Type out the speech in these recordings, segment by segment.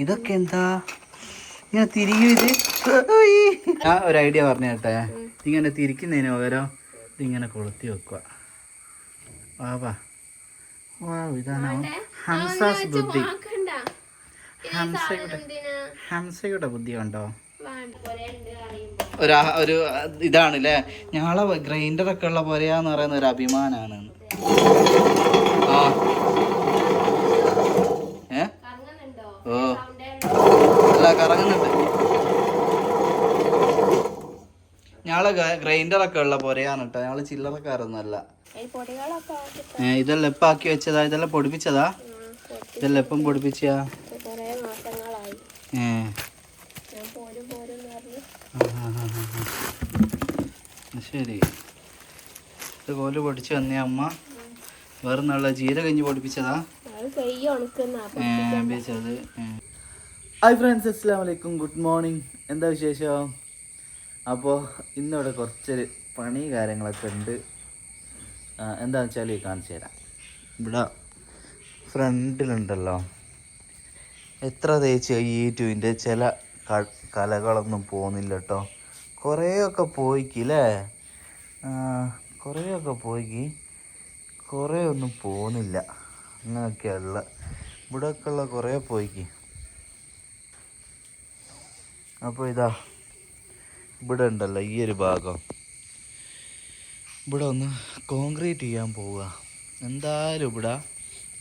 ഇതൊക്കെ എന്താ ഇങ്ങനെ തിരികെ ഇത്? ഞാൻ ഒരു ഐഡിയ പറഞ്ഞു കേട്ടെ. ഇങ്ങനെ തിരിക്കുന്നതിന് പകരം ഇതിങ്ങനെ കൊളുത്തി വെക്കുക. വാ ഇതാണ് ഹംസാസ് ബുദ്ധി. ഹംസയുടെ ബുദ്ധി കണ്ടോ? ഒരു ഇതാണല്ലേ, ഞങ്ങളെ ഗ്രൈൻഡറൊക്കെ ഉള്ള പോലെയാന്ന് പറയുന്ന ഒരു അഭിമാനാണ്. ഓ അല്ല, കറങ്ങുന്നുണ്ട്. ഞങ്ങളെ ഗ്രൈൻഡറൊക്കെ ഉള്ള പോലെയാണ് കേട്ടോ. ഞങ്ങള് ചില്ലറക്കാരൊന്നുമല്ല. ഇതെല്ലാം എപ്പം ആക്കി വെച്ചതാ? ഇതെല്ലാം പൊടിപ്പിച്ചതാ? ഇതെല്ലാം എപ്പം പൊടിപ്പിച്ചാ? ശരി. ഇത് കോല് പൊടിച്ച് വന്നേ അമ്മ. വേറെ നല്ല ജീരകഞ്ഞി പൊടിപ്പിച്ചതാ? ഹായ് ഫ്രണ്ട്സ്, അസ്സലാമു അലൈക്കും, ഗുഡ് മോർണിംഗ്. എന്താ വിശേഷം? അപ്പോൾ ഇന്നിവിടെ കുറച്ചൊരു പണി കാര്യങ്ങളൊക്കെ ഉണ്ട്. എന്താണെന്ന് വെച്ചാൽ കാണിച്ചു തരാം. ഇവിടെ ഫ്രണ്ടിലുണ്ടല്ലോ, എത്ര തേച്ച് കഴിഞ്ഞിട്ട് ചില കലകളൊന്നും പോകുന്നില്ല കേട്ടോ. കുറേയൊക്കെ പോയിക്കില്ലേ, കുറേയൊക്കെ പോയിക്ക്, കുറേ ഒന്നും പോകുന്നില്ല. അങ്ങനെയൊക്കെയുള്ള ഇവിടെയൊക്കെ ഉള്ള കുറേ പോയിക്ക്. അപ്പോൾ ഇതാ ഇവിടെ ഉണ്ടല്ലോ ഈ ഒരു ഭാഗം, ഇവിടെ ഒന്ന് കോൺക്രീറ്റ് ചെയ്യാൻ പോവുക. എന്തായാലും ഇവിടെ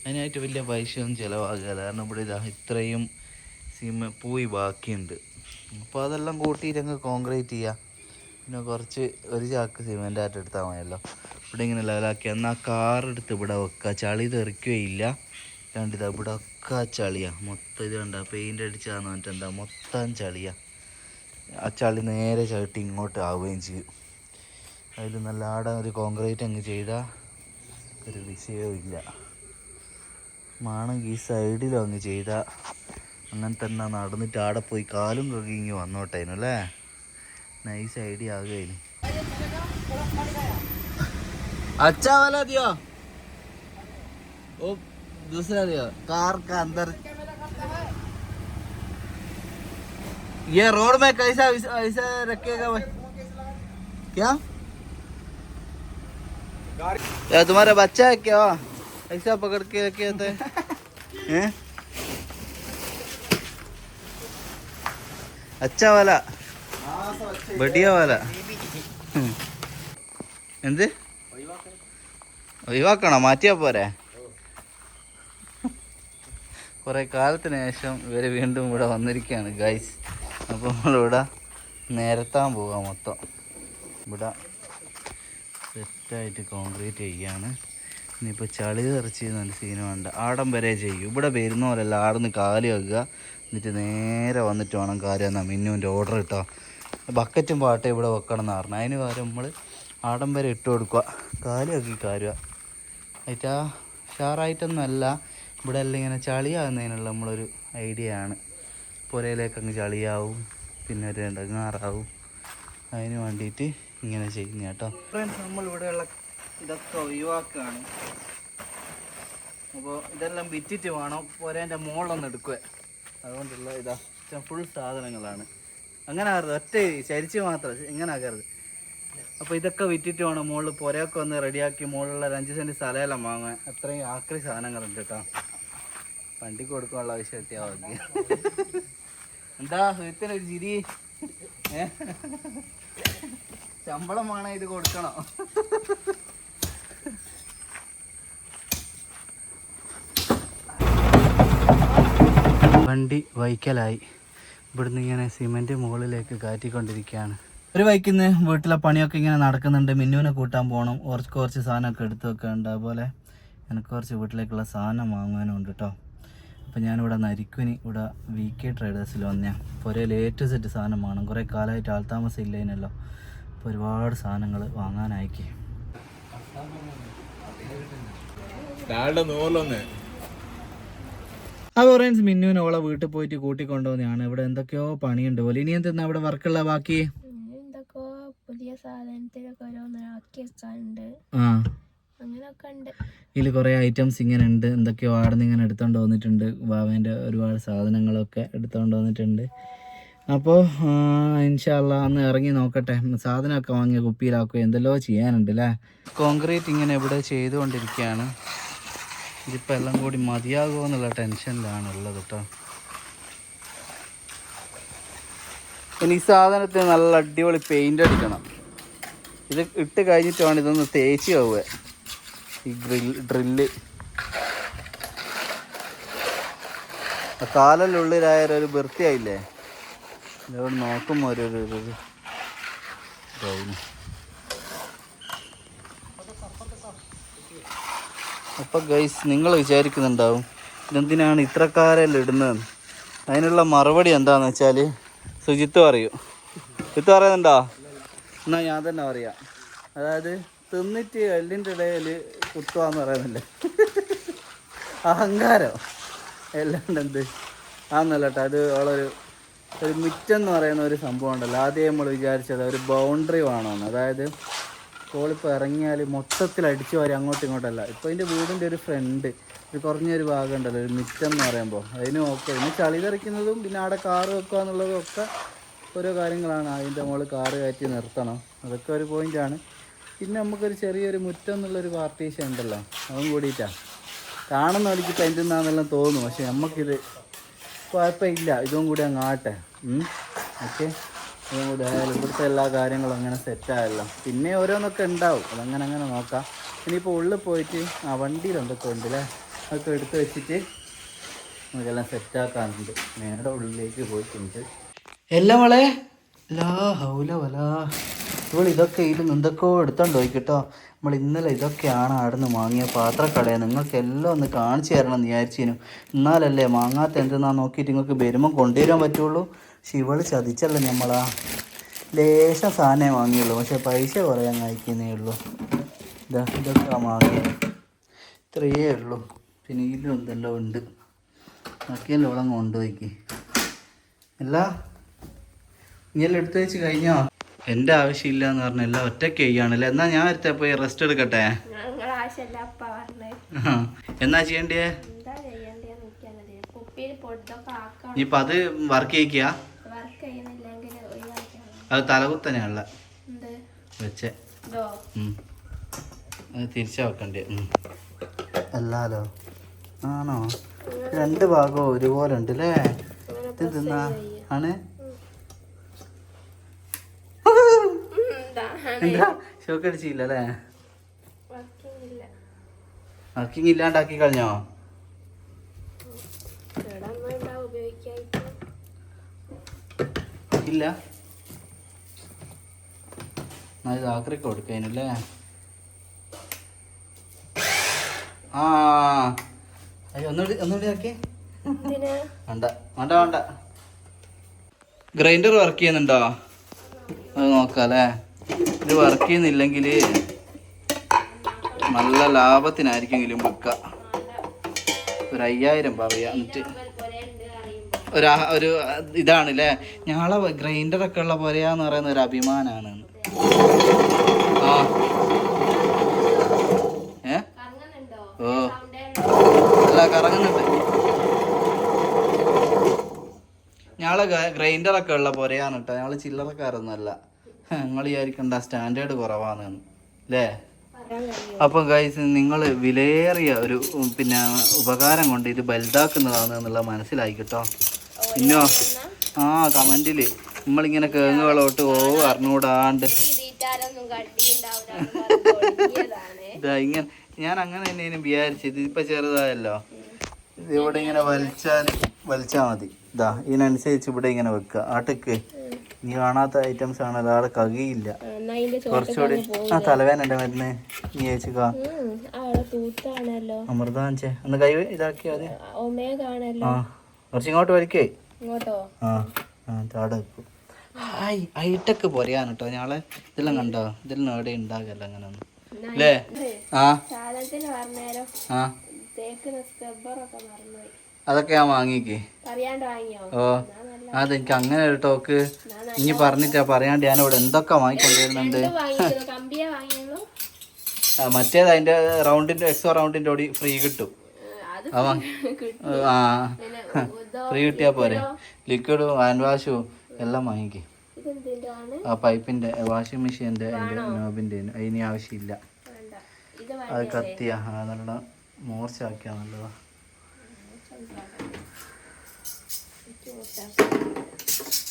അതിനായിട്ട് വലിയ പൈസയൊന്നും ചിലവാകില്ല. കാരണം ഇവിടെ ഇതാ ഇത്രയും പോയി ബാക്കിയുണ്ട്. അപ്പോൾ അതെല്ലാം കൂട്ടിയിട്ടങ്ങ് കോൺക്രീറ്റ് ചെയ്യുക. പിന്നെ കുറച്ച് ഒരു ചാക്ക് സിമെൻ്റ് ആയിട്ട് എടുത്താൽ മതിയല്ലോ. ഇവിടെ ഇങ്ങനെ ലെവലാക്കി എന്നാൽ കാറെടുത്ത് ഇവിടെ വെക്കുക. ചളി തെറിക്കുകയില്ല. രണ്ടിതാ ഇവിടെ ഒക്കെ ചളിയാണ് മൊത്തം. ഇത് കണ്ട പെയിൻ്റ് അടിച്ചാന്ന് പറഞ്ഞിട്ട് എന്താ മൊത്തം ചളിയാണ്. ആ ചളി നേരെ ചവിട്ടി ഇങ്ങോട്ട് ആവുകയും ചെയ്യും. അതിൽ നല്ല ആടെ ഒരു കോൺക്രീറ്റ് അങ്ങ് ചെയ്താൽ ഒരു വിഷയവും ഇല്ല. മാണെങ്കിൽ ഈ സൈഡിലും അങ്ങ് ചെയ്താൽ അങ്ങനെ തന്നെ നടന്നിട്ട് ആടെ പോയി കാലും കഴുകി ഇങ്ങ് വന്നോട്ടേനു അല്ലേ. നൈസ് ഐഡിയ ആകുകയും. अच्छा वाला दियो, वो दूसरा दियो, कार का अंदर। ये रोड में कैसा ऐसा रखेगा भाई? क्या यार तुम्हारा बच्चा है क्या? ऐसा पकड़ के रखे होते हैं? अच्छा वाला, बढ़िया वाला. എന്ത് ഒഴിവാക്കണോ? മാറ്റിയാ പോരെ? കുറേ കാലത്തിന് ശേഷം ഇവർ വീണ്ടും ഇവിടെ വന്നിരിക്കുകയാണ് ഗൈസ്. അപ്പോൾ നമ്മളിവിടെ നിരത്താൻ പോവാം മൊത്തം. ഇവിടെ സെറ്റായിട്ട് കോൺക്രീറ്റ് ചെയ്യുകയാണ്. ഇനിയിപ്പോൾ ചളി തെറിച്ച് നല്ല സീന് വേണ്ട. ആടം വരെ ചെയ്യും. ഇവിടെ വരുന്ന പോലെയല്ല, ആടുന്ന് കാലി വെക്കുക, എന്നിട്ട് നേരെ വന്നിട്ട് വേണം കാര്യം എന്നാൽ മിന്നുവിൻ്റെ ഓർഡർ കിട്ടോ. ബക്കറ്റും പാട്ടയും ഇവിടെ വെക്കണം എന്ന് പറഞ്ഞു. അതിന് പകരം നമ്മൾ ആടം വരെ ഇട്ട് കൊടുക്കുക, കാലുമാക്കി കാരുക. ആയിട്ടാ ഷാറായിട്ടൊന്നും അല്ല, ഇവിടെ എല്ലാം ഇങ്ങനെ ചളിയാകുന്നതിനുള്ള നമ്മളൊരു ഐഡിയ ആണ്. പുരയിലേക്ക് അങ്ങ് ചളിയാവും, പിന്നെ ഒരു ഇടങ്ങാറാവും. അതിന് വേണ്ടിയിട്ട് ഇങ്ങനെ ചെയ്യുന്ന കേട്ടോ. ഫ്രണ്ട്സ്, നമ്മളിവിടെയുള്ള ഇതൊക്കെ ഒഴിവാക്കുകയാണ്. അപ്പോൾ ഇതെല്ലാം വിറ്റിട്ട് വേണം പുരേൻ്റെ മുകളിലൊന്ന് എടുക്കുക. അതുകൊണ്ടുള്ള ഇതാ ഫുൾ സാധനങ്ങളാണ്. അങ്ങനെ ആകരുത്, ഒറ്റ ചരിച്ച് മാത്രം ഇങ്ങനെ ആകരുത്. അപ്പോൾ ഇതൊക്കെ വിറ്റിട്ട് വേണം മുകളിൽ പുരയൊക്കെ ഒന്ന് റെഡിയാക്കി മുകളിലുള്ള 5 സെൻറ്റ് സ്ഥലമെല്ലാം വാങ്ങാൻ. അത്രയും ആക്രി സാധനങ്ങളുണ്ട് കേട്ടോ. വണ്ടിക്ക് കൊടുക്കാനുള്ള ആവശ്യം എത്തിയാൽ മതി. എന്താ സുഹൃത്തിനൊരു ചിരി? ശമ്പളം വേണം, ഇത് കൊടുക്കണോ? വണ്ടി വൈക്കലായി. ഇവിടുന്ന് ഇങ്ങനെ സിമെൻറ്റ് മുകളിലേക്ക് കയറ്റിക്കൊണ്ടിരിക്കുകയാണ്. ഒരു വൈക്കിന്ന് വീട്ടിലെ പണിയൊക്കെ ഇങ്ങനെ നടക്കുന്നുണ്ട്. മിന്നുവിനെ കൂട്ടാൻ പോകണം. കുറച്ച് സാധനമൊക്കെ എടുത്ത് വെക്കാനുണ്ട്. അതുപോലെ എനിക്ക് കുറച്ച് വീട്ടിലേക്കുള്ള സാധനം വാങ്ങാനും ഉണ്ട് കേട്ടോ. അപ്പോൾ ഞാനിവിടെ നരിക്കുനി ഇവിടെ VK ട്രേഡേഴ്സിൽ വന്നേ. പുരയിൽ A to Z സാധനം വേണം. കുറേ കാലമായിട്ട് ആൾത്താമസം ഇല്ലതിനല്ലോ. അപ്പോൾ ഒരുപാട് സാധനങ്ങൾ വാങ്ങാനായിക്ക്. അപ്പോൾ ഫ്രണ്ട്സ്, മിന്നുവിനെ ഓളെ വീട്ടിൽ പോയിട്ട് കൂട്ടിക്കൊണ്ടുവന്നെയാണ്. ഇവിടെ എന്തൊക്കെയോ പണിയുണ്ട് പോലെ. ഇനി എന്തെന്നാ ഇവിടെ വർക്കുള്ള ബാക്കി? പുതിയ സാധനത്തിലൊക്കെ ഓരോന്ന് ആക്കി വെക്കാനുണ്ട്. അങ്ങനെയൊക്കെ ഉണ്ട്. ഇതിൽ കുറേ ഐറ്റംസ് ഇങ്ങനെ ഉണ്ട്. എന്തൊക്കെയോ ആടെ നിന്ന് ഇങ്ങനെ എടുത്തുകൊണ്ട് വന്നിട്ടുണ്ട്. ബാബേൻ്റെ ഒരുപാട് സാധനങ്ങളൊക്കെ എടുത്തുകൊണ്ട് വന്നിട്ടുണ്ട്. അപ്പോൾ ഇൻഷാ അള്ളാ അന്ന് ഇറങ്ങി നോക്കട്ടെ. സാധനമൊക്കെ വാങ്ങിയ കുപ്പിയിലാക്കുക, എന്തെല്ലോ ചെയ്യാനുണ്ട് അല്ലേ. കോൺക്രീറ്റ് ഇങ്ങനെ ഇവിടെ ചെയ്തുകൊണ്ടിരിക്കുകയാണ്. ഇതിപ്പോൾ എല്ലാം കൂടി മതിയാകുമോ എന്നുള്ള ടെൻഷനിലാണ് ഉള്ളത് കേട്ടോ. ഇനി ഈ സാധനത്തിന് നല്ല അടിപൊളി പെയിൻ്റ് അടിക്കണം. ഇത് ഇട്ട് കഴിഞ്ഞിട്ട് വേണം ഇതൊന്ന് തേച്ച് പോവുക. ഈ ഡ്രില്ല് കാലല്ലുള്ളിലായാലൊരു വൃത്തിയായില്ലേ. ഇതോട് നോക്കുമ്പോൾ ഒരു അപ്പം ഗൈസ് നിങ്ങൾ വിചാരിക്കുന്നുണ്ടാവും ഇതെന്തിനാണ് ഇത്രക്കാരെല്ലാം ഇടുന്നതെന്ന്. അതിനുള്ള മറുപടി എന്താണെന്ന് വെച്ചാൽ സുജിത്ത് പറയൂ. സുജിത്ത് പറയുന്നുണ്ടോ? എന്നാൽ ഞാൻ തന്നെ പറയാം. അതായത് തിന്നിട്ട് എല്ലിൻ്റെ ഇടയിൽ കുത്തുവാന്ന് പറയുന്നില്ലേ, അഹങ്കാരം എല്ലാണ്ട് എന്ത് ആന്നല്ല കേട്ടോ. അത് ഒരു മുറ്റെന്ന് പറയുന്ന ഒരു സംഭവം ഉണ്ടല്ലോ. ആദ്യം നമ്മൾ വിചാരിച്ചത് ഒരു ബൗണ്ടറി വേണമെന്ന്. അതായത് കോളിപ്പോൾ ഇറങ്ങിയാൽ മൊത്തത്തിൽ അടിച്ചു വാരി അങ്ങോട്ടും ഇങ്ങോട്ടല്ല. ഇപ്പോൾ അതിൻ്റെ വീടിൻ്റെ ഒരു ഫ്രണ്ട് ഒരു കുറഞ്ഞൊരു ഭാഗം ഉണ്ടല്ലോ, ഒരു മുറ്റം എന്ന് പറയുമ്പോൾ അതിനും ഓക്കെ. പിന്നെ ചളി തെറിക്കുന്നതും പിന്നെ അവിടെ കാറ് വെക്കുക എന്നുള്ളതും ഒക്കെ ഓരോ കാര്യങ്ങളാണ്. അതിൻ്റെ മുകളിൽ കാറ് കയറ്റി നിർത്തണം, അതൊക്കെ ഒരു പോയിൻ്റാണ്. പിന്നെ നമുക്കൊരു ചെറിയൊരു മുറ്റം എന്നുള്ളൊരു പാർട്ടീഷൻ ഉണ്ടല്ലോ, അതും കൂടിയിട്ടാണ്. കാണുന്ന വലിക്ക് പെയിൻ്റ് എന്നാന്നെല്ലാം തോന്നും, പക്ഷെ നമുക്കിത് കുഴപ്പമില്ല. ഇതും കൂടി അങ്ങ് ആട്ടെ. ഓക്കെ, ഇതും കൂടി ആയാലും ഇവിടുത്തെ എല്ലാ കാര്യങ്ങളും അങ്ങനെ സെറ്റായല്ലോ. പിന്നെ ഓരോന്നൊക്കെ ഉണ്ടാവും, അതങ്ങനെ അങ്ങനെ നോക്കാം. ഇനിയിപ്പോൾ ഉള്ളിൽ പോയിട്ട് വണ്ടിയിൽ എന്തൊക്കെ ഉണ്ട് അല്ലേ, അതൊക്കെ എടുത്ത് വെച്ചിട്ട് നമുക്കെല്ലാം സെറ്റാക്കാനുണ്ട്. നേരെ ഉള്ളിലേക്ക് പോയിട്ടുണ്ട്. എല്ലാം വളേ ലാ ഹൗല വലാ. ഇപ്പോൾ ഇതൊക്കെ ഇതിൽ എന്തൊക്കെയോ എടുത്തോണ്ട് പോയി കേട്ടോ. നമ്മൾ ഇന്നലെ ഇതൊക്കെയാണ് അവിടെ നിന്ന് വാങ്ങിയ പാത്രക്കടയിൽ. നിങ്ങൾക്ക് എല്ലാം ഒന്ന് കാണിച്ചു തരണം എന്ന് വിചാരിച്ചിരുന്നു. എന്നാലല്ലേ വാങ്ങാത്ത എന്തെന്നാ നോക്കിയിട്ട് നിങ്ങൾക്ക് വരുമ്പം കൊണ്ടുവരാൻ പറ്റുള്ളൂ. പക്ഷെ ഇവള് ചതിച്ചല്ലേ നമ്മളാ. ലേശം സാധനമേ വാങ്ങിയുള്ളൂ, പക്ഷെ പൈസ കുറേ അങ്ങ് അയക്കുന്നേ ഉള്ളൂ. ഇതൊക്കെ വാങ്ങി ഇത്രയേ ഉള്ളൂ. പിന്നെ ഇതിലും എന്തെല്ലാം ഉണ്ട്, ബാക്കിയെല്ലാം ഇവിടെ കൊണ്ടുപോയിക്ക്. അല്ല ഇങ്ങനെല്ലാം എടുത്തു വെച്ച് കഴിഞ്ഞോ? എൻ്റെ ആവശ്യമില്ല എന്ന് പറഞ്ഞ എല്ലാം ഒറ്റയ്ക്ക് ചെയ്യുകയാണല്ലേ. എന്നാൽ ഞാൻ ഒരുത്തെ പോയി റെസ്റ്റ് എടുക്കട്ടെ. എന്നാ ചെയ്യണ്ടേ? ഇപ്പം അത് വർക്ക് ചെയ്യിക്കുക. അത് തലകുത്തനെയുള്ള വെച്ചേ, അത് തിരിച്ചാ വെക്കണ്ടേ? അല്ലാലോ, ആണോ? രണ്ട് ഭാഗവും ഒരുപോലെ ഉണ്ട് അല്ലേ. ഇത് തിന്നാ ആണ്. എന്താ ഷോക്ക് അടിച്ചില്ല അല്ലേ? വർക്കിംഗ് ഇല്ലാണ്ടാക്കി കളഞ്ഞോ? ഇല്ല, ഇത് ആക്രിക്ക് കൊടുക്കാനല്ലേ. ആ ഒന്നുകൂടി ആക്കി. വേണ്ട വേണ്ട വേണ്ട. ഗ്രൈൻഡർ വർക്ക് ചെയ്യുന്നുണ്ടോ? അത് നോക്കാം അല്ലേ. ഇത് വർക്ക് ചെയ്യുന്നില്ലെങ്കിൽ നല്ല ലാഭത്തിനായിരിക്കെങ്കിലും വിൽക്കുക. ഒരു 5000 പറയാ. എന്നിട്ട് ഒരു ഇതാണല്ലേ, ഞങ്ങളെ ഗ്രൈൻഡറൊക്കെ ഉള്ള പോലെയാന്ന് പറയുന്ന ഒരു അഭിമാനമാണ്. ആ ഓ അല്ല കറങ്ങുന്നുണ്ട്. ഞങ്ങളെ ഗ്രൈൻഡറൊക്കെ ഉള്ള പോലെയാണ് കേട്ടോ. ഞങ്ങൾ ചില്ലറക്കാരൊന്നുമല്ല. നിങ്ങൾ വിചാരിക്കണ്ട സ്റ്റാൻഡേർഡ് കുറവാണ് അല്ലേ. അപ്പം ഗൈസ്, നിങ്ങൾ വിലയേറിയ ഒരു പിന്നെ ഉപകാരം കൊണ്ട് ഇത് വലുതാക്കുന്നതാണ് എന്നുള്ള മനസ്സിലായി കേട്ടോ. പിന്നോ കമൻറ്റിൽ നമ്മളിങ്ങനെ കേങ്ങുകളോട്ട് അറിഞ്ഞൂടാണ്ട് ഇതാ ഇങ്ങനെ ഞാൻ അങ്ങനെ തന്നെയാണ് വിചാരിച്ചത്. ഇതിപ്പോൾ ചെറുതായല്ലോ, ഇത് ഇവിടെ ഇങ്ങനെ വലിച്ചാൽ മതി. ഇതാ ഇതിനനുസരിച്ച് ഇവിടെ ഇങ്ങനെ വെക്കുക. ആട്ടക്ക് നീ കാണാത്ത ഐറ്റംസ് ആണല്ലോ, ആടെ കകയില്ല. കുറച്ചുകൂടി തലവേനുണ്ട് മരുന്ന് നീ ചേച്ചിക്കാ അമൃതാഞ്ചേ ഒന്ന് കൈ ഇതാക്കിയാ മതി. കുറച്ചിങ്ങോട്ട് വലിക്കേ. താടെ വെക്കും. ഹായ് ഹൈടെക് പോലെയാണ് കേട്ടോ. ഞങ്ങളെ ഇതെല്ലാം കണ്ടോ, ഇതെല്ലാം എവിടെ ഉണ്ടാകല്ല അങ്ങനെ ഒന്നും അല്ലേ. അതൊക്കെ ഞാൻ വാങ്ങിക്ക്. ഓ അതെനിക്ക് അങ്ങനെ ഒരു ടോക്ക് ഇനി പറഞ്ഞിട്ടാ പറയാണ്ട് ഞാനിവിടെ എന്തൊക്കെ വാങ്ങിക്കൊണ്ടിരുന്നുണ്ട്. മറ്റേത് അതിന്റെ റൗണ്ടിന്റെ എക്സോ റൗണ്ടിന്റെ ഓടി ഫ്രീ കിട്ടും. ആ ഫ്രീ കിട്ടിയാ പോരെ. ലിക്വിഡും ഹാൻഡ് വാഷും എല്ലാം വാങ്ങിക്കും. ആ പൈപ്പിന്റെ വാഷിംഗ് മെഷീൻ്റെ അതിന്റെ നോബിന്റെ അതിന് ആവശ്യമില്ല. അത് കത്തിയാ നല്ല മോർച്ചാക്കിയാ നല്ലതാ.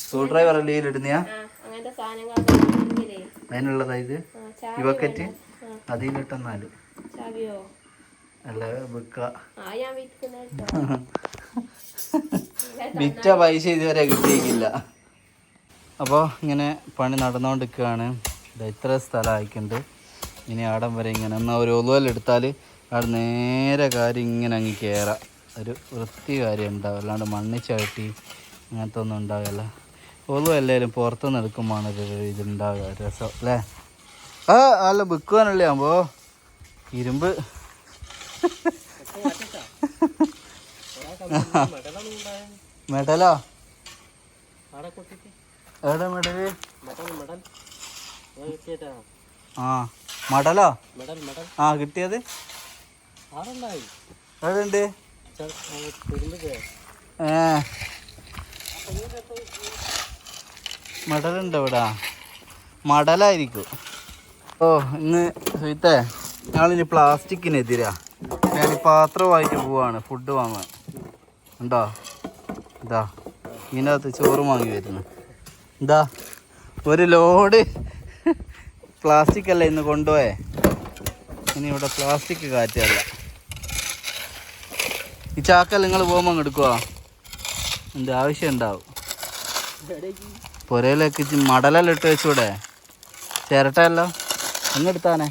സ്ക്രൂ ഡ്രൈവർ അല്ലേ ഇടുന്നയാ അതിനുള്ളതാ ഇത്. ഈ ബക്കറ്റ് അതിലിട്ടെന്നാല് അല്ല വിറ്റ പൈസ ഇതുവരെ കിട്ടിയിട്ടില്ല. അപ്പോൾ ഇങ്ങനെ പണി നടന്നുകൊണ്ടിരിക്കുകയാണ്. ഇത്ര സ്ഥലം അയക്കുന്നുണ്ട്. ഇനി ആടം വരെ ഇങ്ങനെ എന്നാൽ ഒരു ഒലുവലെടുത്താൽ അവിടെ നേരെ കാര്യം ഇങ്ങനെ അങ്ങ് കയറാം. ഒരു വൃത്തി കാര്യം ഉണ്ടാവും. അല്ലാണ്ട് മണ്ണിച്ചവിട്ടി അങ്ങനത്തെ ഒന്നും ഉണ്ടാവില്ല. ഒലുവ എല്ലാവരും പുറത്തുനിന്ന് എടുക്കുമ്പോഴാണ് ഒരു ഇതുണ്ടാവുക രസം അല്ലേ. ആ അല്ല വിൽക്കുവാനല്ലേ ആകുമ്പോൾ ഇരുമ്പ് മെഡലോ എവിടെ മെഡല്? ആ മടലോ? ആ കിട്ടിയത് എവിടെയുണ്ട്? മടലുണ്ട് ഇവിടെ. മടലായിരിക്കും. ഓ ഇന്ന് സുഹൃത്തേ ഞങ്ങളിനി പ്ലാസ്റ്റിക്കിനെതിരാ. ഞാൻ പാത്രമായിട്ട് പോവാണ് ഫുഡ് വാങ്ങാൻ. ഉണ്ടോ ഇതാ ഇതിനകത്ത് ചോറ് വാങ്ങി വരുന്നു. എന്താ ഒരു ലോഡ് പ്ലാസ്റ്റിക് അല്ല ഇന്ന് കൊണ്ടുപോയേ. ഇനി ഇവിടെ പ്ലാസ്റ്റിക് കാറ്റല്ല. ഈ ചാക്കല്ല നിങ്ങൾ പോകുമ്പോൾ അങ്ങ് എടുക്കുവാ. എൻ്റെ ആവശ്യം ഉണ്ടാവും. പുരയിലേക്ക് മടലെല്ലാം ഇട്ട് വെച്ചൂടെ? ചിരട്ടയല്ലോ ഒന്നെടുത്താനേ.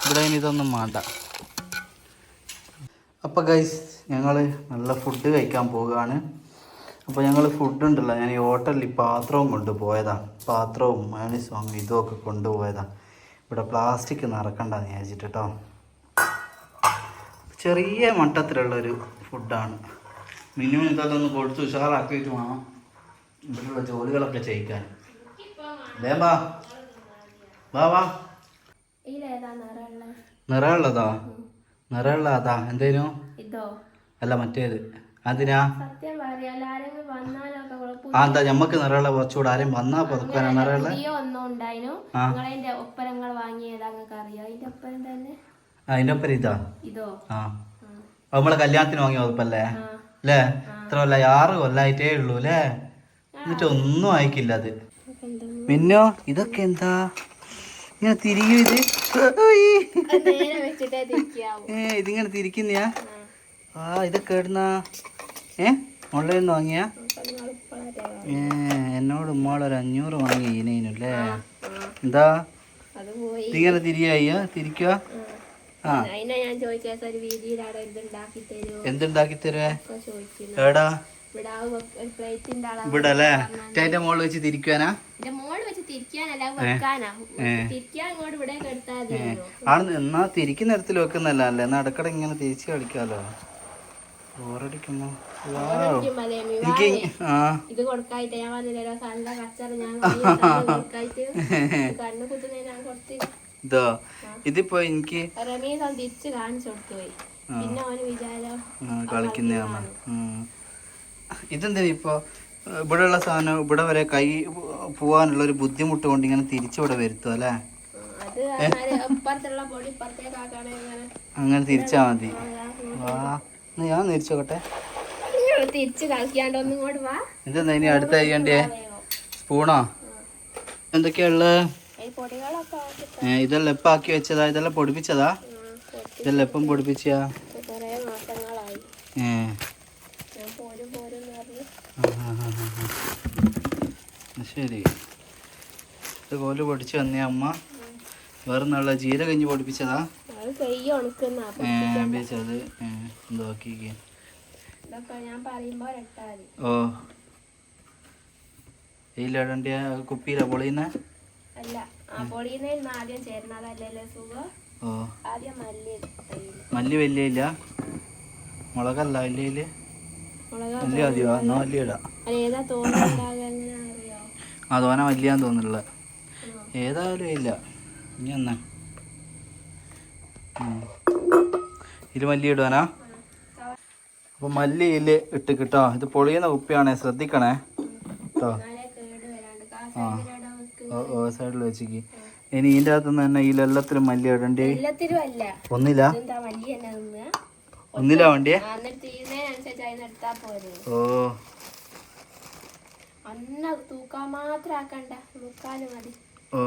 ഇവിടെ ഇനി ഇതൊന്നും വേണ്ട. അപ്പോൾ ഗൈസ് ഞങ്ങൾ നല്ല ഫുഡ് കഴിക്കാൻ പോവുകയാണ്. അപ്പോൾ ഞങ്ങൾ ഫുഡ് ഉണ്ടല്ലോ, ഞാൻ ഈ ഹോട്ടലിൽ പാത്രവും കൊണ്ടുപോയതാണ്. പാത്രവും മയോണീസും ഇതുമൊക്കെ കൊണ്ടുപോയതാണ്. ഇവിടെ പ്ലാസ്റ്റിക് നിറക്കണ്ടെന്ന് വിചാരിച്ചിട്ട് കേട്ടോ. ചെറിയ മട്ടത്തിലുള്ളൊരു ഫുഡാണ്. മിനിമം ഇതെല്ലാം ഒന്ന് കൊടുത്ത് ഉഷാറാക്കിയിട്ട് വേണം ഇവിടെയുള്ള ജോലികളൊക്കെ ചെയ്യിക്കാൻ. വേമ്പാ വാ വാ. നിറമുള്ളതാ? നിറമുള്ള അതാ എന്തേനു? അല്ല മറ്റേത് അതിനാ? ആ എന്താ ഞമ്മക്ക് നിറമുള്ള കുറച്ചുകൂടെ ആരും വന്നാ പുതുക്കാനാ നിറമുള്ള. അതിന്റെ ഒപ്പം ഇതാ. ആ നമ്മളെ കല്യാണത്തിന് വാങ്ങിയ വകുപ്പല്ലേ അല്ലേ? ഇത്ര കൊല്ല 6 കൊല്ലായിട്ടേ ഉള്ളൂ അല്ലേ? എന്നിട്ട് ഒന്നും അയക്കില്ല അത്. മിന്നോ ഇതൊക്കെ എന്താ ഇങ്ങനെ തിരികെ? ഇത് ഇതിങ്ങനെ തിരിക്കുന്നയാ? ആ ഇതൊക്കെ എവിടുന്നാ? ഓൺലൈനിൽ നിന്ന് വാങ്ങിയാ? എന്നോട് ഉമ്മാളൊരു 500 വാങ്ങി ഇതിനല്ലേ? എന്താ ഇതിങ്ങനെ തിരിയായ തിരിക്കുക? ആ എന്തുണ്ടാക്കി തരുവേ? എവിടാ? ഇവിടെ അല്ലേ? അതിന്റെ മോള് വെച്ച് തിരിക്കാനാ? ആണ് എന്നാ തിരിക്കുന്ന നേരത്തിൽ വെക്കുന്നല്ല അല്ലേ? എന്നാ ഇടക്കട ഇങ്ങനെ തിരിച്ച് കളിക്കാലോ. ബോറടിക്കുമ്പോ എനിക്ക് ഇത് കൊടുക്കായിട്ട് ഞാൻ വന്നില്ലല്ലോ. നല്ല കച്ചറ ഞാൻ കണ്ണു കുത്തുന്ന ഞാൻ കൊടുത്ത് ഇതോ ഇതിപ്പോ എനിക്ക് തിരിച്ച് കാണിച്ചു കൊടുത്തു പോയി. പിന്നെ അവന് വിചാരം കളിക്കുന്നതാണ്. ഇതെന്താ ഇപ്പൊ ഇവിടെയുള്ള സാധനം ഇവിടെ വരെ കൈ പോവാനുള്ള ഒരു ബുദ്ധിമുട്ട് കൊണ്ട് ഇങ്ങനെ തിരിച്ചിവിടെ വരുത്തും അല്ലേ? അങ്ങനെ തിരിച്ചാ മതി. വാ ഞാൻ തിരിച്ചോട്ടെ. തിരിച്ച് കളിക്കാണ്ട് ഒന്നും കൂടെ വാ. ഇതെന്താ ഇനി അടുത്ത ചെയ്യണ്ടേ? സ്പൂണോ എന്തൊക്കെയാ ഉള്ളത്? ഇതെല്ലാം എപ്പം ആക്കി വെച്ചതാ? ഇതെല്ലാം പൊടിപ്പിച്ചതാ? ഇതെല്ലാം എപ്പം പൊടിപ്പിച്ചാ? ശരി. ഇത് കോല് പൊടിച്ച് വന്നേ അമ്മ. വേറെ നല്ല ജീരകഞ്ഞി പൊടിപ്പിച്ചതാ? അത് എന്തോ ആക്കി. ഓ ഇതിലിടണ്ടിയ കുപ്പിയിലാ പൊളിയുന്ന? ഓ മല്ലി വലിയ ഇല്ല? മുളകല്ല വലിയ? മല്ലി മതിയോ? എന്നാ മല്ലി ഇടാം. ആ തോന വലിയാന്ന് തോന്നുന്നില്ല. ഏതായാലും ഇല്ല. ഇനി എന്നാ ഇതിൽ മല്ലി ഇടുവാനാ? അപ്പോൾ മല്ലിയിൽ ഇട്ട് കിട്ടോ. ഇത് പൊളിയുന്ന കുപ്പിയാണേ, ശ്രദ്ധിക്കണേ കേട്ടോ. ആ സൈഡിൽ വെച്ചിക്ക്. ഇനി ഇതിൻ്റെ അകത്തുനിന്ന് തന്നെ ഇതിലെല്ലാത്തിലും മല്ലി ഇടണ്ടേ? ഒന്നില്ല ഒന്നില്ല വേണ്ടിയേ? ഓ തൂക്കാൻ മാത്രം ആക്കണ്ട, മുക്കാലും മതി. ഓ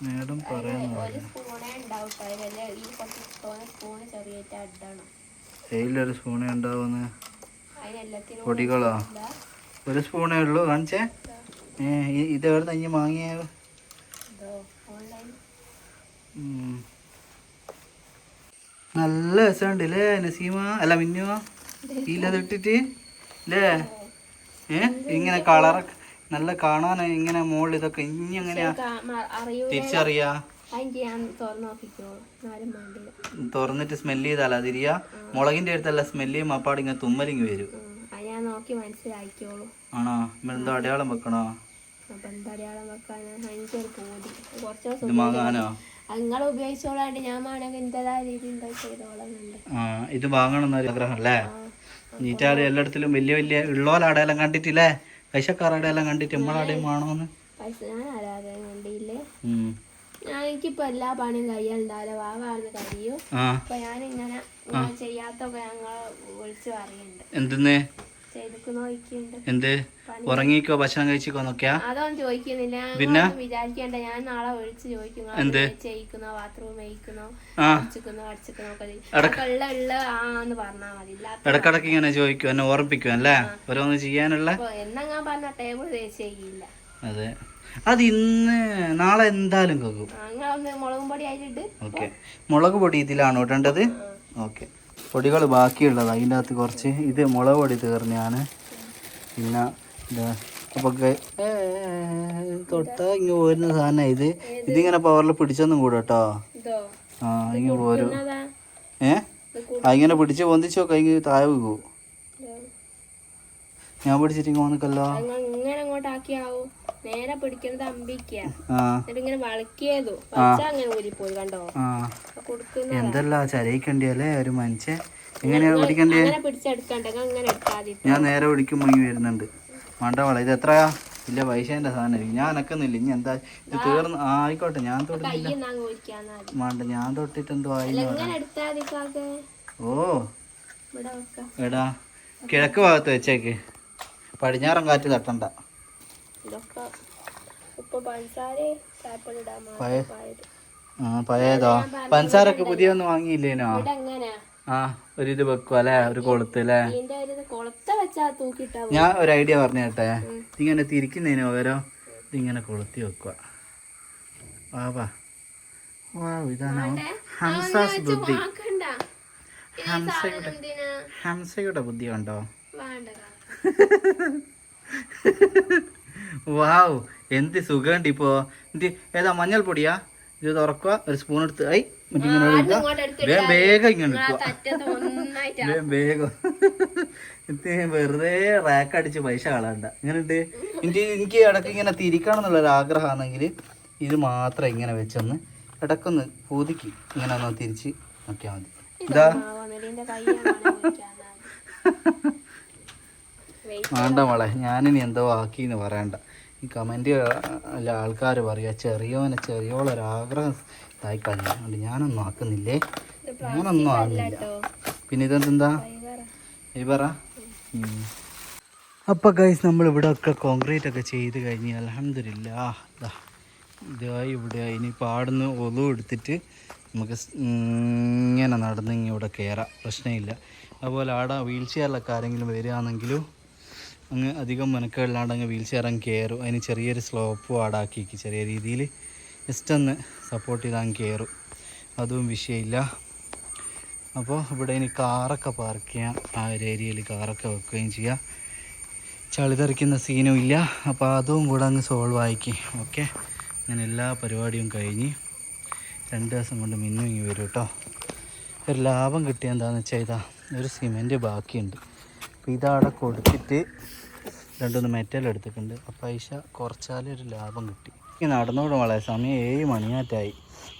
മേഡം പറയുന്നു ഒരു സ്പൂണേ ഉണ്ടാവും. ഈ കുറച്ച് സ്പൂണ് ചെറിയായിട്ട് അഡാണ്. ഏതിലൊരു സ്പൂണേ ഉണ്ടാവുന്ന അതിനെല്ലാത്തിനും പൊടികളോ? ഒരു സ്പൂണേ ഉള്ളൂ. കാണിച്ചേ. ഇത് എവിടെ ഇനി വാങ്ങിയ? നല്ല രസമുണ്ട് അല്ലേ നസീമ? അല്ല മിന്നുവ ഇല്ലത് ഇട്ടിട്ട് അല്ലേ? ഇങ്ങനെ കളറൊക്കെ നല്ല കാണാൻ ഇങ്ങനെ മുകളിൽ ഇതൊക്കെ ഇനി എങ്ങനെയാ തിരിച്ചറിയാ? തുറന്നിട്ട് സ്മെല് ചെയ്താലാ തിരിയാ? മുളകിന്റെ അടുത്തല്ല സ്മെല് ചെയ്യുമ്പോ അപ്പാട് ഇങ്ങനെ തുമ്മലിങ്ങി വരും. ആണോ? എന്തോ അടയാളം വെക്കണോ? ഇത് വാങ്ങാനോ? ഇത് വാങ്ങണം എന്നൊരു ആഗ്രഹം അല്ലേ? നീറ്റാല് എല്ലായിടത്തിലും വലിയ വലിയ ഉള്ളോല അടയെല്ലാം കണ്ടിട്ടില്ലേ? പൈസക്കാരടെല്ലാം കണ്ടിട്ട് നമ്മളടയും വേണോന്ന്. എനിക്കിപ്പോ എല്ലാ പണിയും കഴിയാണ്ടാവില്ല, വാവാന്ന് കഴിയും. അപ്പൊ ഞാനിങ്ങനെ ചെയ്യാത്തൊക്കെ ഞങ്ങള് വിളിച്ചു പറയുന്നുണ്ട്. എന്തെന്ന്? എന്ത് ഉറങ്ങിക്കോ ഭക്ഷണം കഴിച്ചിക്കോ നോക്കിയാ? അതൊന്നും ചോദിക്കുന്നില്ല. പിന്നെ വിചാരിക്കണ്ട, ഞാൻ നാളെ വിളിച്ച് ചോദിക്കും. എന്ത് ചെയ്യിക്കുന്നോ, ബാത്റൂം കഴിക്കുന്നോ, പറഞ്ഞാ മതി. ഇടക്കിടക്ക് ഇങ്ങനെ ചോദിക്കും, എന്നെ ഓർമ്മിപ്പിക്കും അല്ലേ ഓരോന്ന് ചെയ്യാനുള്ള. എന്നാ ഞാൻ പറഞ്ഞ ടേബിൾ ചെയ്യില്ല. അതെ, അത് ഇന്ന് നാളെ എന്തായാലും കേൾക്കും. മുളകും പൊടി ആയിട്ട്. ഓക്കെ, മുളക് പൊടി ഇതിലാണോ ഇടേണ്ടത്? ഓക്കെ, പൊടികൾ ബാക്കിയുള്ളത് അതിൻ്റെ അകത്ത് കുറച്ച്. ഇത് മുളക് പൊടി തീർന്നാണ്. പിന്നെ അപ്പോൾ തൊട്ടാ ഇങ്ങ് പോരുന്ന സാധനം ഇത്. ഇതിങ്ങനെ പവറിൽ പിടിച്ചൊന്നും കൂടെ കേട്ടോ. ആ ഇങ്ങ് പോരും. ഇങ്ങനെ പിടിച്ച് പൊന്തിച്ച് നോക്കാം, ഇങ്ങ് താഴെ വീകൂ. ഞാൻ പിടിച്ചിട്ട് ഇങ്ങ് വന്നിക്കല്ലോ. നേരെ പിടിക്കുന്നത് അമ്പിങ്ങനെ വളക്കിയതോ കണ്ടോ. എന്തല്ല ചരയിക്കണ്ടിയല്ലേ ഒരു മനുഷ്യൻ. എങ്ങനെയാ പിടിക്കണ്ടേ? ഞാൻ നേരെ പിടിക്കുമ്പോ ഇങ്ങ് വരുന്നുണ്ട്. മണ്ടവള ഇത് എത്രയാ? ഇല്ല പൈസേന്റെ സാധനം ഞാൻ അനക്കുന്നില്ല. ഇനി എന്താ ഇത് തീർന്ന്? ആയിക്കോട്ടെ, ഞാൻ തൊട്ടില്ല. വേണ്ട, ഞാൻ തൊട്ടിട്ട് എന്തോ ആയി. ഓ എടാ കിഴക്ക് ഭാഗത്ത് വെച്ചേക്ക്, പടിഞ്ഞാറൻ കാറ്റ് തട്ടണ്ട. പഴയതോ? പഞ്ചസാരൊക്കെ പുതിയൊന്നും വാങ്ങിയില്ലേനോ? ആ ഒരിത് വെക്കും അല്ലേ, ഒരു കൊളുത്ത് അല്ലേ? ഞാൻ ഒരു ഐഡിയ പറഞ്ഞു കേട്ടെ. ഇങ്ങനെ തിരിക്കുന്നതിന് പകരം ഇതിങ്ങനെ കൊളുത്തി വെക്കുക. വാ ഇതാണ് ഹംസാസ് ബുദ്ധി. ഹംസയുടെ ബുദ്ധി കണ്ടോ? വാവ്, എന്ത് സുഖമുണ്ട് ഇപ്പോ. എന്ത് ഏതാ മഞ്ഞൾപ്പൊടിയാ? ഇത് തുറക്കുക, ഒരു സ്പൂൺ എടുത്ത് ഇങ്ങനെ വേഗം ഇങ്ങനെ വേഗം. വെറുതെ റാക്ക് അടിച്ച് പൈസ കളയണ്ട. ഇങ്ങനെയുണ്ട്. എനിക്ക് ഇടയ്ക്ക് ഇങ്ങനെ തിരിക്കണം എന്നുള്ളൊരു ആഗ്രഹമാണെങ്കിൽ ഇത് മാത്രം ഇങ്ങനെ വെച്ചൊന്ന് ഇടയ്ക്കൊന്ന് പൂതിക്ക് ഇങ്ങനെ ഒന്ന് തിരിച്ച് നോക്കിയാൽ മതി. ഇതാ വേണ്ട മോളെ, ഞാനിനി എന്തോ ആക്കിന്ന് പറയണ്ട. ഈ കമൻറ്റ് അല്ല ആൾക്കാർ പറയുക ചെറിയോളൊരാഗ്രഹം ഇതായി കഴിഞ്ഞു. അതുകൊണ്ട് ഞാനൊന്നും ആക്കുന്നില്ലേ, ഞാനൊന്നും ആകുന്നില്ല. പിന്നെ ഇതെന്താ ഈ പറ. അപ്പോൾ ഗൈസ് നമ്മൾ ഇവിടെ ഒക്കെ കോൺക്രീറ്റ് ഒക്കെ ചെയ്ത് കഴിഞ്ഞ് അൽഹംദുലില്ലാ ഇതായി ഇവിടെ. ഇനിയിപ്പോൾ ആടുന്ന് ഒതു എടുത്തിട്ട് നമുക്ക് ഇങ്ങനെ നടന്ന് ഇവിടെ കയറാം, പ്രശ്നമില്ല. അതുപോലെ ആടെ വീൽ ചെയറിലൊക്കെ ആരെങ്കിലും വരികയാണെങ്കിലും അങ്ങ് അധികം മെനക്കെല്ലാണ്ട് അങ്ങ് വീൽ ചെയർ അങ്ങ് കയറും. അതിന് ചെറിയൊരു സ്ലോപ്പും ആടാക്കി ചെറിയ രീതിയിൽ ജസ്റ്റ് ഒന്ന് സപ്പോർട്ട് ചെയ്ത് അങ്ങ് കയറും, അതും വിഷയമില്ല. അപ്പോൾ ഇവിടെ ഇനി കാറൊക്കെ പാർക്ക് ചെയ്യാം, ആ ഒരു ഏരിയയിൽ കാറൊക്കെ വെക്കുകയും ചെയ്യാം. ചളി തെറിക്കുന്ന സീനും ഇല്ല. അപ്പോൾ അതും കൂടെ അങ്ങ് സോൾവ് ആയിക്കും. ഓക്കെ, അങ്ങനെ എല്ലാ പരിപാടിയും കഴിഞ്ഞ് 2 ദിവസം കൊണ്ട് മിന്നും ഇങ്ങ് വരും കേട്ടോ. ഒരു ലാഭം കിട്ടിയ എന്താണെന്ന് വെച്ചാൽ ഇതാ ഒരു സിമെൻറ്റ് ബാക്കിയുണ്ട്. അപ്പോൾ ഇതവിടെ കൊടുത്തിട്ട് 2-3 മെറ്റൽ എടുത്തിട്ടുണ്ട്. ആ പൈസ കുറച്ചാലേ ഒരു ലാഭം കിട്ടി. നടന്നോട് മോളെ, സമയം 7 മണിയാറ്റായി.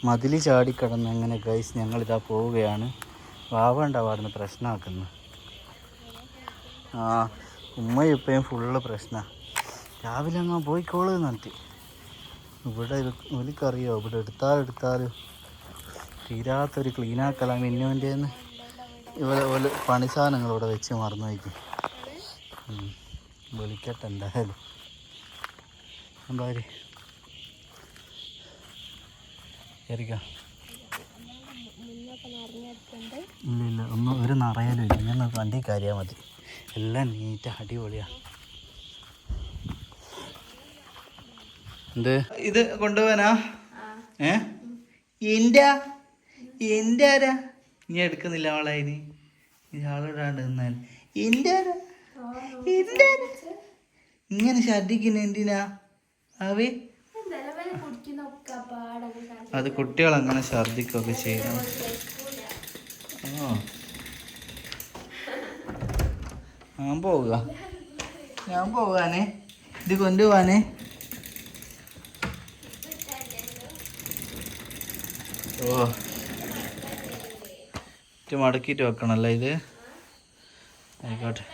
മതിൽ ചാടിക്കിടന്ന് അങ്ങനെ ഗൈസ് ഞങ്ങളിതാ പോവുകയാണ്. വാവണ്ടാവാടുന്ന് പ്രശ്നമാക്കുന്നു. ആ ഉമ്മയും ഉപ്പയും ഫുള്ള് പ്രശ്നമാണ്. രാവിലെ അങ്ങ് പോയിക്കോളൂ എന്നിട്ട് ഇവിടെ ഒലിക്കറിയോ, ഇവിടെ എടുത്താലും തീരാത്തൊരു ക്ലീനാക്കല മിന്നുവിൻ്റെന്ന് ഇവിടെ പണി സാധനങ്ങൾ ഇവിടെ വെച്ച് മറന്നു വയ്ക്കും. വിളിക്കട്ടെ എന്തായാലും. എന്തായാലും കയറിക്കാം. ഇല്ല ഒന്നും ഒരു നിറയലും ഇല്ല. ഇങ്ങനെ വണ്ടി കയറിയാൽ മതി. എല്ലാം നീറ്റ് അടിപൊളിയാണ്. എന്ത് ഇത് കൊണ്ടുപോവാനാ? എൻ്റെ ആരാ നീ എടുക്കുന്നില്ല അവളെ? ഇനി ആളിടാണ്ട് നിന്നാൽ ഇങ്ങനെ ഛർദിക്കുന്ന എന്തിനാ? അവി അത് കുട്ടികൾ അങ്ങനെ ഛർദിക്കൊക്കെ ചെയ്യണം. ഞാൻ പോകാനേ, ഇത് കൊണ്ടുപോവാനേ. ഓ മടക്കിയിട്ട് വെക്കണല്ലേ ഇത്. ആയിക്കോട്ടെ.